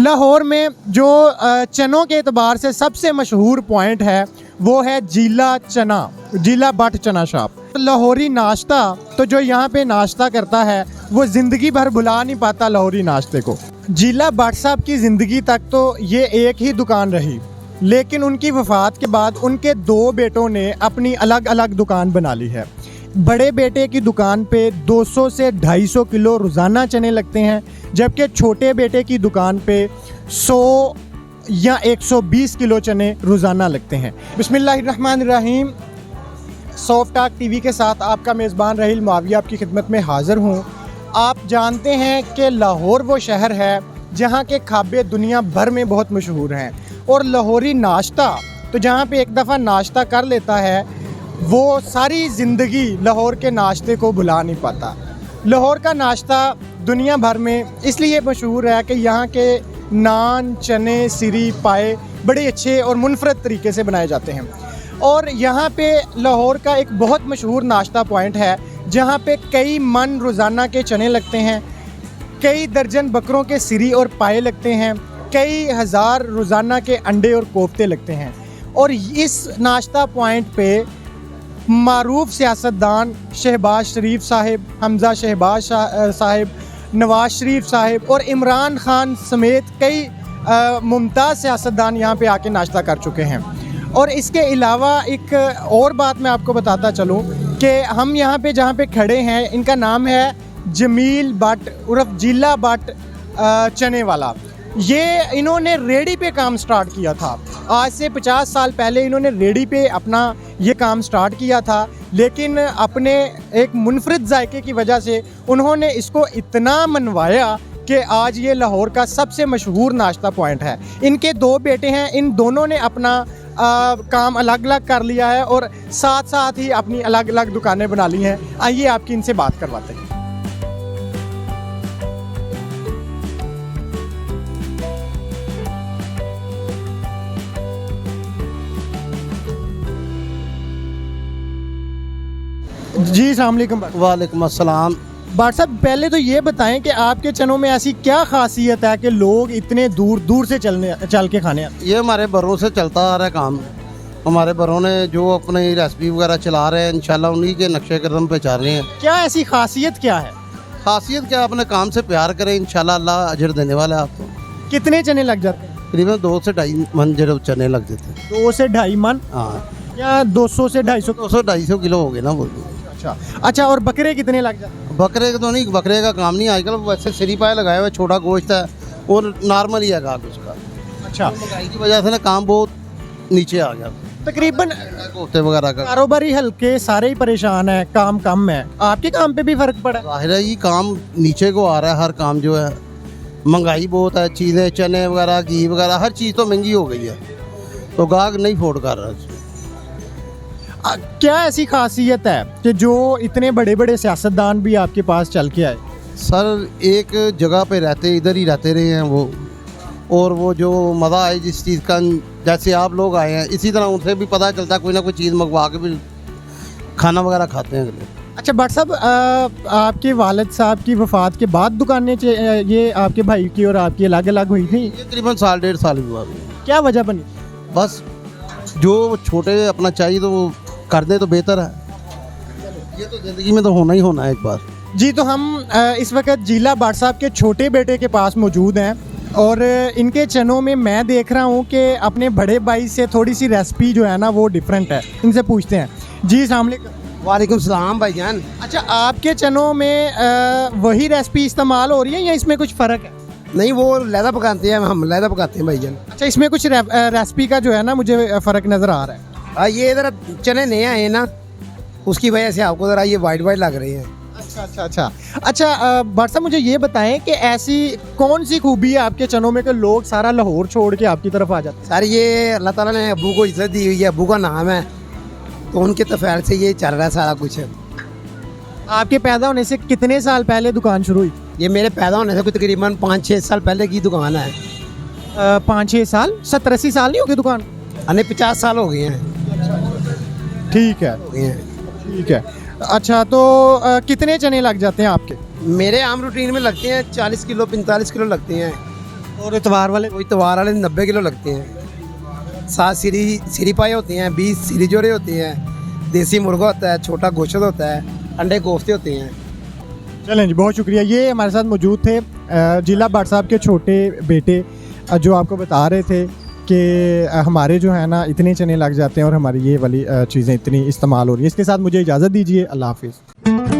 लाहौर में जो चनों के एतबार से सबसे मशहूर पॉइंट है वो है जीला चना, जीला बट चना शॉप। लाहौरी नाश्ता तो जो यहाँ पे नाश्ता करता है वो ज़िंदगी भर भुला नहीं पाता लाहौरी नाश्ते को। जीला बट साहब की ज़िंदगी तक तो ये एक ही दुकान रही, लेकिन उनकी वफ़ात के बाद उनके दो बेटों ने अपनी अलग अलग दुकान बना ली है। बड़े बेटे की दुकान पे 200 से 250 किलो रोज़ाना चने लगते हैं, जबकि छोटे बेटे की दुकान पे 100 या 120 किलो चने रोज़ाना लगते हैं। बिस्मिल्लाहिर्रहमानिर्रहीम। सॉफ्ट टॉक टीवी के साथ आपका मेज़बान रहील मुआविया आपकी खिदमत में हाज़िर हूँ। आप जानते हैं कि लाहौर वो शहर है जहाँ के खाबे दुनिया भर में बहुत मशहूर हैं, और लाहौरी नाश्ता तो जहाँ पे एक दफ़ा नाश्ता कर लेता है वो सारी ज़िंदगी लाहौर के नाश्ते को भुला नहीं पाता। लाहौर का नाश्ता दुनिया भर में इसलिए मशहूर है कि यहाँ के नान, चने, सिरी, पाए बड़े अच्छे और मुनफरद तरीके से बनाए जाते हैं। और यहाँ पे लाहौर का एक बहुत मशहूर नाश्ता पॉइंट है जहाँ पे कई मन रोज़ाना के चने लगते हैं, कई दर्जन बकरों के सिरी और पाए लगते हैं, कई हज़ार रोज़ाना के अंडे और कोफ्ते लगते हैं। और इस नाश्ता पॉइंट पे मारूफ सियासतदान शहबाज शरीफ साहिब, हमज़ा शहबाज साहिब, नवाज शरीफ साहिब और इमरान खान समेत कई मुमताज़ सियासतदान यहाँ पे आके नाश्ता कर चुके हैं। और इसके अलावा एक और बात मैं आपको बताता चलूँ कि हम यहाँ पे जहाँ पे खड़े हैं इनका नाम है जमील बट उर्फ जीला बट चने वाला। ये इन्होंने रेडी पे काम स्टार्ट किया था। आज से 50 साल पहले इन्होंने रेडी पे अपना ये काम स्टार्ट किया था, लेकिन अपने एक मुनफरिद जायके की वजह से उन्होंने इसको इतना मनवाया कि आज ये लाहौर का सबसे मशहूर नाश्ता पॉइंट है। इनके दो बेटे हैं, इन दोनों ने अपना काम अलग अलग कर लिया है और साथ साथ ही अपनी अलग अलग दुकानें बना ली हैं। आइए आपकी इनसे बात करवाते हैं। जी अस्सलाम वालेकुम। वालेकुम अस्सलाम। भाट साहब, पहले तो ये बताएं कि आपके चनों में ऐसी क्या खासियत है कि लोग इतने दूर दूर से चल के खाने आते हैं? ये हमारे बड़ों से चलता आ रहा है काम। हमारे बड़ों ने जो अपनी रेसिपी वगैरह चला रहे हैं, इंशाल्लाह उन्हीं के नक्शे कदम पे चल रहे हैं। क्या ऐसी खासियत क्या है? खासियत क्या, अपने काम से प्यार करें, इंशाल्लाह अल्लाह अजर देने वाला है आपको। कितने चने लग जाते हैं? करीबन 2 से 2.5 मन जब चने लग जाते हैं। 2 से 2.5 मन? हाँ, या 200 से 250? 200-250 किलो हो गए ना वो। अच्छा, और बकरे कितने लग जाते हैं? बकरे का तो नहीं, बकरे का काम नहीं आजकल, वैसे सिरी पाए लगाए हुए, छोटा गोश्त है और नॉर्मल ही है गाहक उसका। अच्छा, महंगाई की वजह से ना काम बहुत नीचे आ गया तकरीबन कोफ्ते वगैरह का। कारोबारी हल्के सारे ही परेशान है, काम कम है। आपके काम पे भी फर्क पड़ा है? जाहिर है, ये काम नीचे को आ रहा है। हर काम जो है, महंगाई बहुत है, चीज़ें चने वगैरह, घी वगैरह, हर चीज़ तो महंगी हो गई है, तो गाहक नहीं अफोर्ड कर रहा। क्या ऐसी खासियत है कि जो इतने बड़े बड़े सियासतदान भी आपके पास चल के आए? सर, एक जगह पे रहते, इधर ही रहते रहे हैं वो, और वो जो मज़ा है जिस चीज़ का, जैसे आप लोग आए हैं, इसी तरह उनसे भी पता चलता है, कोई ना कोई चीज़ मंगवा के भी खाना वगैरह खाते हैं अगले। अच्छा भट्ट साहब, आपके वालिद साहब की वफ़ात के बाद दुकानें ये आपके भाई की और आपकी अलग अलग हुई थी? ये तकरीबन 1.5 साल हुआ। क्या वजह बनी? बस जो छोटे अपना चाहिए तो वो कर दे तो बेहतर है। ये तो ज़िंदगी में तो होना ही होना है एक बार। जी, तो हम इस वक्त जीला भट्ट साहब के छोटे बेटे के पास मौजूद हैं, और इनके चनों में मैं देख रहा हूँ कि अपने बड़े भाई से थोड़ी सी रेसिपी जो है ना वो डिफरेंट है। इनसे पूछते हैं। जी अस्सलाम वालेकुम। वालेकुम सलाम भाईजान। अच्छा, आपके चनों में वही रेसिपी इस्तेमाल हो रही है या इसमें कुछ फ़र्क है? नहीं, वो लैदा पकाते हैं, हम लैदा पकाते हैं भाईजान। अच्छा, इसमें कुछ रेसिपी का जो है ना मुझे फ़र्क नज़र आ रहा है। ये इधर चने नए आए हैं ना, उसकी वजह से आपको ज़रा ये वाइट वाइट लग रही है। अच्छा, भट्ट साहब, मुझे ये बताएं कि ऐसी कौन सी खूबी है आपके चनों में कि लोग सारा लाहौर छोड़ के आपकी तरफ आ जाते हैं? सर, ये अल्लाह ताला ने अबू को इज्जत दी हुई है, अबू का नाम है, तो उनके तफैल से ये चल रहा है सारा कुछ। आपके पैदा होने से कितने साल पहले दुकान शुरू हुई? ये मेरे पैदा होने से कोई तकरीबन 5-6 साल पहले की दुकान है। 5-6 साल? 70-80 साल नहीं हो गए दुकान? अने 50 साल हो गए हैं। ठीक है। अच्छा, तो कितने चने लग जाते हैं आपके? मेरे आम रूटीन में लगते हैं 40 किलो 45 किलो लगते हैं। और इतवार वाले कोई तवार वाले 90 किलो लगते हैं। 7 सीरी पाए होते हैं, 20 सीरी जोड़े होते हैं, देसी मुर्गा होता है, छोटा गोश्त होता है, अंडे कोफ्ते होते हैं। चलें जी, बहुत शुक्रिया। ये हमारे साथ मौजूद थे जिला भट्ट साहब के छोटे बेटे, जो आपको बता रहे थे कि हमारे जो है ना इतने चने लग जाते हैं और हमारी ये वाली चीज़ें इतनी इस्तेमाल हो रही है। इसके साथ मुझे इजाज़त दीजिए, अल्लाह हाफिज़।